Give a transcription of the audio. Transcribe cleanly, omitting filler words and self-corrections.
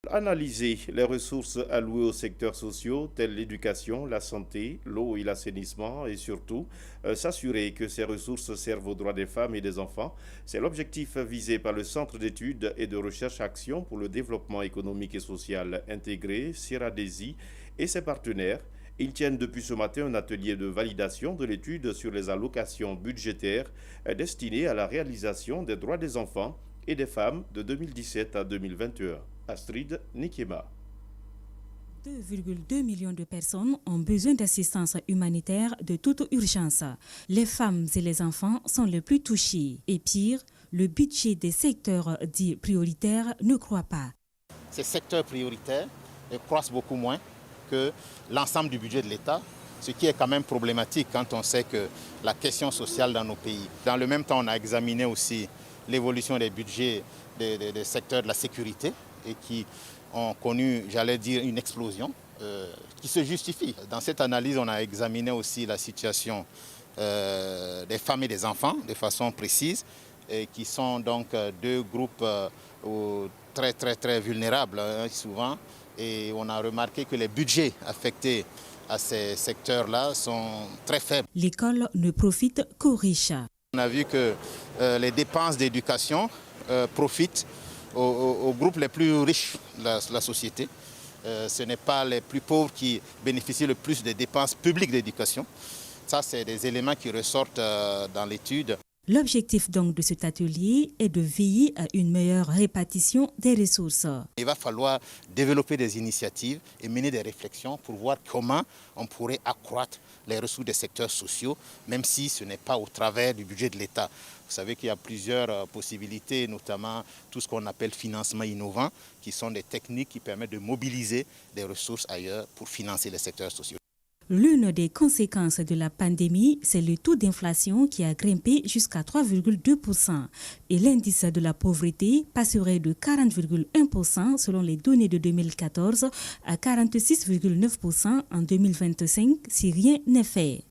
Analyser les ressources allouées aux secteurs sociaux tels l'éducation, la santé, l'eau et l'assainissement et surtout s'assurer que ces ressources servent aux droits des femmes et des enfants. C'est l'objectif visé par le Centre d'études et de recherche Action pour le développement économique et social intégré, CIRADESI, et ses partenaires. Ils tiennent depuis ce matin un atelier de validation de l'étude sur les allocations budgétaires destinées à la réalisation des droits des enfants et des femmes de 2017 à 2021. Astrid Nikema. 2,2 millions de personnes ont besoin d'assistance humanitaire de toute urgence. Les femmes et les enfants sont les plus touchés. Et pire, le budget des secteurs dits prioritaires ne croît pas. Ces secteurs prioritaires croissent beaucoup moins que l'ensemble du budget de l'État, ce qui est quand même problématique quand on sait que la question sociale dans nos pays. Dans le même temps, on a examiné aussi l'évolution des budgets des secteurs de la sécurité et qui ont connu, j'allais dire, une explosion qui se justifie. Dans cette analyse, on a examiné aussi la situation des femmes et des enfants de façon précise, et qui sont donc deux groupes très vulnérables souvent. Et on a remarqué que les budgets affectés à ces secteurs-là sont très faibles. L'école ne profite qu'aux riches. On a vu que les dépenses d'éducation profitent aux groupes les plus riches de la société. Ce n'est pas les plus pauvres qui bénéficient le plus des dépenses publiques d'éducation. Ça, c'est des éléments qui ressortent dans l'étude. L'objectif donc de cet atelier est de veiller à une meilleure répartition des ressources. Il va falloir développer des initiatives et mener des réflexions pour voir comment on pourrait accroître les ressources des secteurs sociaux, même si ce n'est pas au travers du budget de l'État. Vous savez qu'il y a plusieurs possibilités, notamment tout ce qu'on appelle financement innovant, qui sont des techniques qui permettent de mobiliser des ressources ailleurs pour financer les secteurs sociaux. L'une des conséquences de la pandémie, c'est le taux d'inflation qui a grimpé jusqu'à 3,2% et l'indice de la pauvreté passerait de 40,1% selon les données de 2014 à 46,9% en 2025 si rien n'est fait.